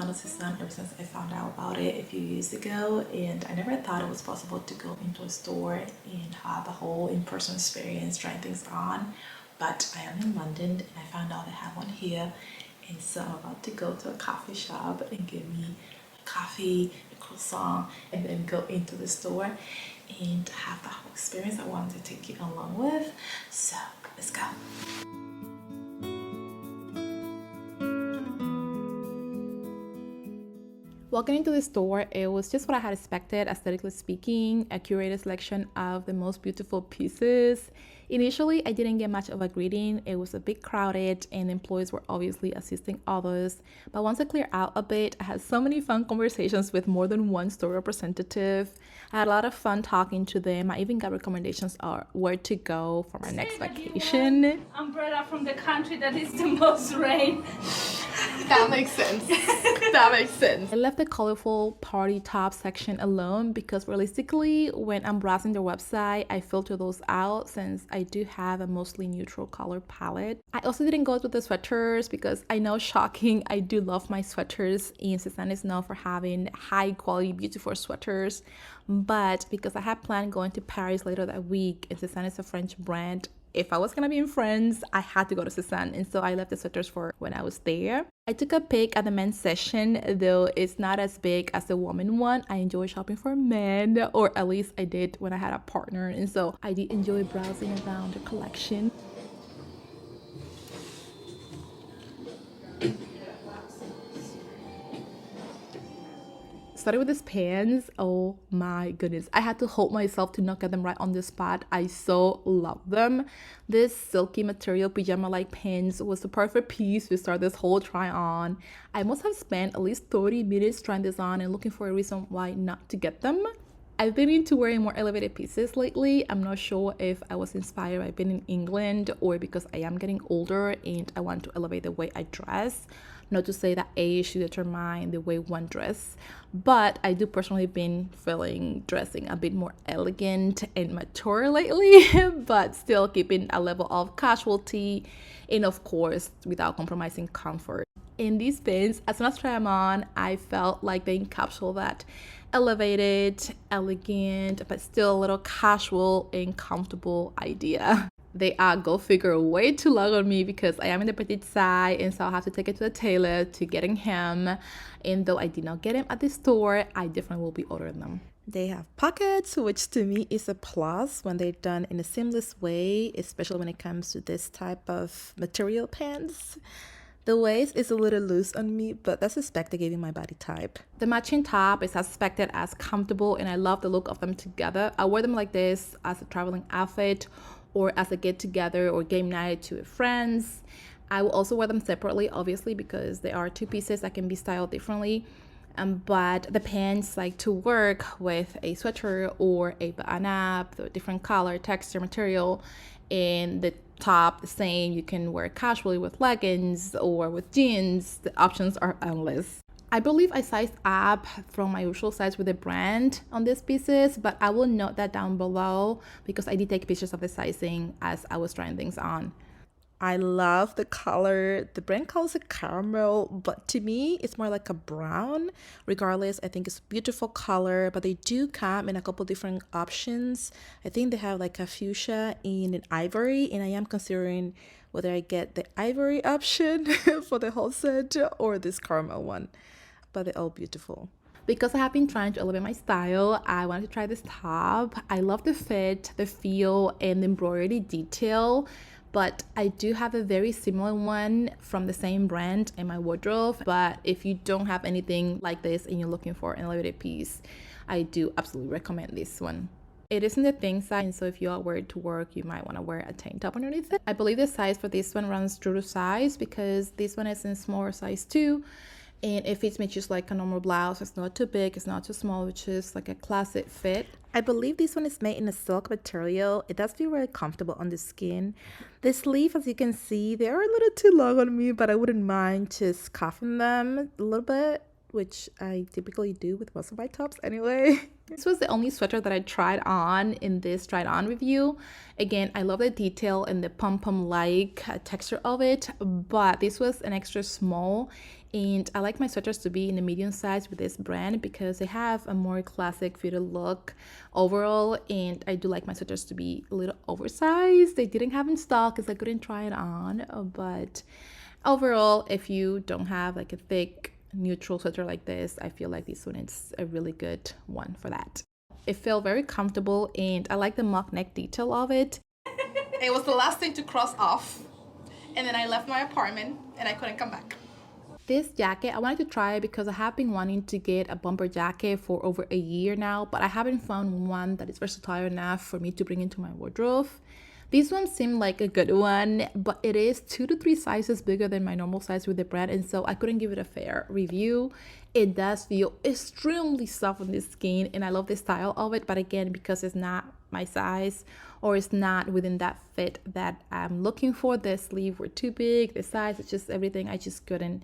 on Sézane ever since I found out about it a few years ago, and I never thought it was possible to go into a store and have a whole in-person experience trying things on. But I am in London and I found out they have one here, and so I'm about to go to a coffee shop and get me a coffee, a croissant, and then go into the store and have the whole experience I wanted to take you along with. So let's go. Walking into the store, it was just what I had expected, aesthetically speaking, a curated selection of the most beautiful pieces. Initially, I didn't get much of a greeting. It was a bit crowded and employees were obviously assisting others. But once I cleared out a bit, I had so many fun conversations with more than one store representative. I had a lot of fun talking to them. I even got recommendations on where to go for my next vacation. Umbrella from the country that is the most rain. That makes sense. That makes sense. I left the colorful party top section alone because realistically, when I'm browsing their website, I filter those out since I do have a mostly neutral color palette. I also didn't go with the sweaters because I know, shocking, I do love my sweaters, and Sézane is known for having high quality, beautiful sweaters. But because I had planned going to Paris later that week, and Sézane is a French brand, if I was gonna be in France, I had to go to Sézane, and so I left the sweaters for when I was there. I took a pic at the men's section, though it's not as big as the woman one. I enjoy shopping for men, or at least I did when I had a partner, and so I did enjoy browsing around the collection. Started with these pants. Oh my goodness, I had to hold myself to not get them right on the spot. I so love them. This silky material pajama like pants was the perfect piece to start this whole try on. I must have spent at least 30 minutes trying this on and looking for a reason why not to get them. I've been into wearing more elevated pieces lately. I'm not sure if I was inspired by being in England or because I am getting older and I want to elevate the way I dress. Not to say that age should determine the way one dresses, but I do personally been feeling dressing a bit more elegant and mature lately, but still keeping a level of casualty and of course without compromising comfort. In these pants, as soon as I try them on, I felt like they encapsulate that elevated, elegant, but still a little casual and comfortable idea. They are, go figure, way too long on me because I am in the petite size, and so I'll have to take it to the tailor to getting him. And though I did not get him at the store, I definitely will be ordering them. They have pockets, which to me is a plus when they're done in a seamless way, especially when it comes to this type of material pants. The waist is a little loose on me, but that's expected given my body type. The matching top is as expected as comfortable, and I love the look of them together. I wear them like this as a traveling outfit or as a get-together or game night to friends. I will also wear them separately, obviously, because they are two pieces that can be styled differently. But the pants like to work with a sweater or a button-up, the different color, texture, material, and the top the same. You can wear it casually with leggings or with jeans. The options are endless. I believe I sized up from my usual size with the brand on these pieces, but I will note that down below because I did take pictures of the sizing as I was trying things on. I love the color. The brand calls it caramel, but to me, it's more like a brown. Regardless, I think it's a beautiful color, but they do come in a couple different options. I think they have like a fuchsia and an ivory, and I am considering whether I get the ivory option for the whole set or this caramel one. But they're all beautiful. Because I have been trying to elevate my style, I wanted to try this top. I love the fit, the feel, and the embroidery detail, but I do have a very similar one from the same brand in my wardrobe. But if you don't have anything like this and you're looking for an elevated piece, I do absolutely recommend this one. It is in the thin size, and so if you are wearing to work, you might want to wear a tank top underneath it. I believe the size for this one runs true to size because this one is in smaller size too. And it fits me just like a normal blouse. It's not too big, it's not too small, which is like a classic fit. I believe this one is made in a silk material. It does feel very comfortable on the skin. The sleeve, as you can see, they are a little too long on me, but I wouldn't mind just cuffing them a little bit which I typically do with most of my tops anyway. This was the only sweater that I tried on in this tried on review. Again, I love the detail and the pom-pom like texture of it, but this was an extra small, and I like my sweaters to be in the medium size with this brand because they have a more classic fitted look overall, and I do like my sweaters to be a little oversized. They didn't have in stock because I couldn't try it on, but overall, if you don't have like a thick neutral sweater like this, I feel like this one is a really good one for that. It felt very comfortable, and I like the mock neck detail of it. It was the last thing to cross off, and then I left my apartment and I couldn't come back. This jacket, I wanted to try it because I have been wanting to get a bumper jacket for over a year now, but I haven't found one that is versatile enough for me to bring into my wardrobe. This one seemed like a good one, but it is 2 to 3 sizes bigger than my normal size with the brand, and so I couldn't give it a fair review. It does feel extremely soft on the skin, and I love the style of it, but again, because it's not my size or it's not within that fit that I'm looking for, the sleeves were too big, the size, it's just everything, I just couldn't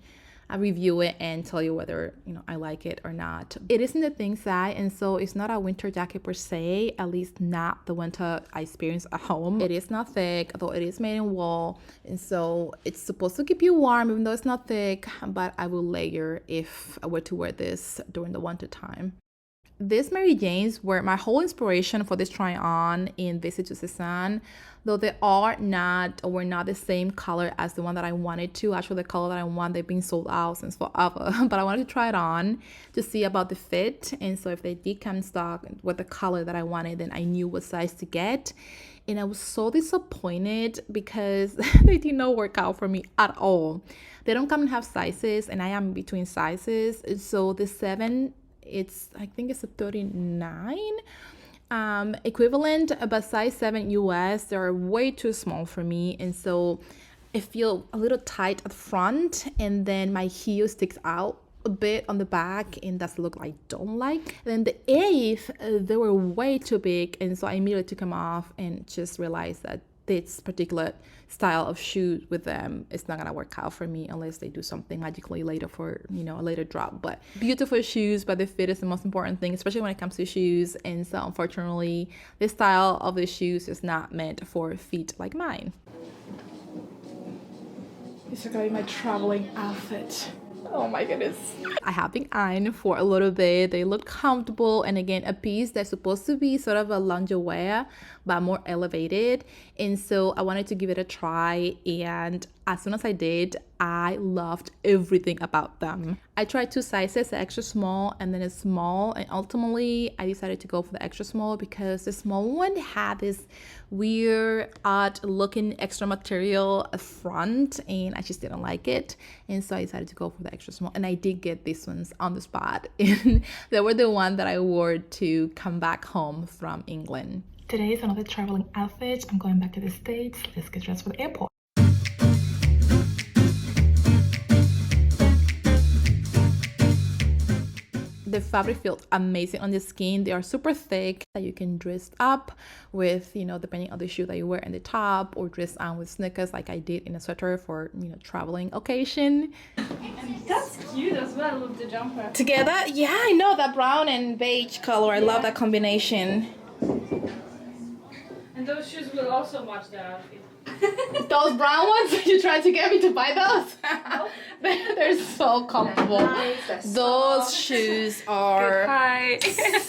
review it and tell you whether I like it or not. It isn't a thin size, and so it's not a winter jacket per se, at least not the winter I experienced at home. It is not thick, though it is made in wool, and so it's supposed to keep you warm even though it's not thick, but I will layer if I were to wear this during the winter time. These Mary Janes were my whole inspiration for this try on in visit to Sézane, though they were not the same color as the one that I wanted to. Actually, the color that I want, they've been sold out since forever, but I wanted to try it on to see about the fit, and so if they did come in stock with the color that I wanted, then I knew what size to get. And I was so disappointed because they did not work out for me at all. They don't come in half sizes, and I am between sizes, so the 7, I think it's a 39 equivalent, but size 7 US, they're way too small for me, and so I feel a little tight at the front, and then my heel sticks out a bit on the back, and that's the look I don't like. And then the 8, they were way too big, and so I immediately took them off and just realized that this particular style of shoes with them is not gonna work out for me unless they do something magically later for a later drop. But beautiful shoes, but the fit is the most important thing, especially when it comes to shoes, and so unfortunately this style of the shoes is not meant for feet like mine. This is gonna be my traveling outfit. Oh my goodness. I have been eyeing for a little bit. They look comfortable, and again, a piece that's supposed to be sort of a loungewear but more elevated, and so I wanted to give it a try, and as soon as I did, I loved everything about them. I tried 2 sizes, the extra small and then a small, and ultimately I decided to go for the extra small because the small one had this weird odd looking extra material front, and I just didn't like it, and so I decided to go for the extra small, and I did get these ones on the spot and they were the one that I wore to come back home from England. Today is another traveling outfit. I'm going back to the States. Let's get dressed for the airport. The fabric feels amazing on the skin. They are super thick that you can dress up with, depending on the shoe that you wear in the top, or dress on with sneakers like I did in a sweater for, traveling occasion. And that's cute as well with the jumper. Together? Yeah, I know that brown and beige color. I love that combination. And those shoes will also match the outfit. Those brown ones? You trying to get me to buy those? No. They're so comfortable. Those shoes are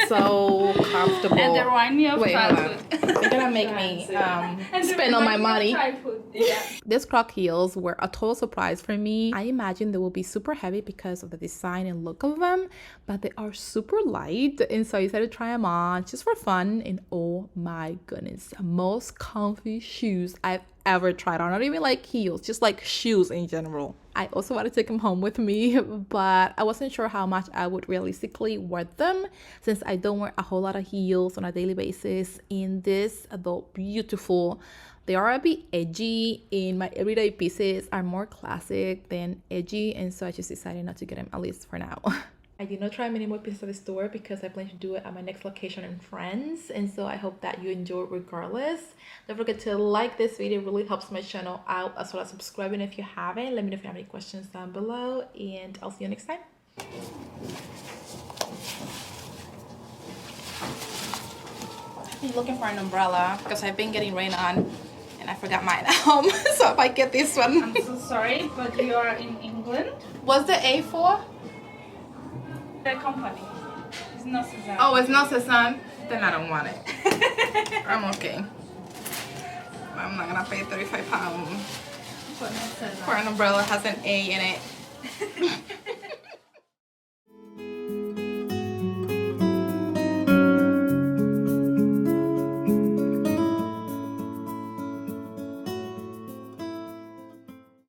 so comfortable. And they remind me of childhood. They're gonna make me spend all my money. Yeah. These Croc heels were a total surprise for me. I imagine they will be super heavy because of the design and look of them, but they are super light, and so I decided to try them on just for fun, and oh my goodness, most comfy shoes I've ever tried on. Not even like heels, just like shoes in general. I also want to take them home with me, but I wasn't sure how much I would realistically wear them since I don't wear a whole lot of heels on a daily basis. In this, though beautiful, they are a bit edgy, and my everyday pieces are more classic than edgy, and so I just decided not to get them, at least for now. I did not try many more pieces at the store because I plan to do it at my next location in France, and so I hope that you enjoy it regardless. Don't forget to like this video, it really helps my channel out, as well as subscribing if you haven't. Let me know if you have any questions down below, and I'll see you next time. I'm looking for an umbrella because I've been getting rain on and I forgot mine at home. So if I get this one. I'm so sorry, but you are in England. What's the A for? The company. It's not Sézane. Oh, it's not Sézane? Then I don't want it. I'm okay. I'm not gonna pay £35 But not Sézane. for an umbrella that has an A in it.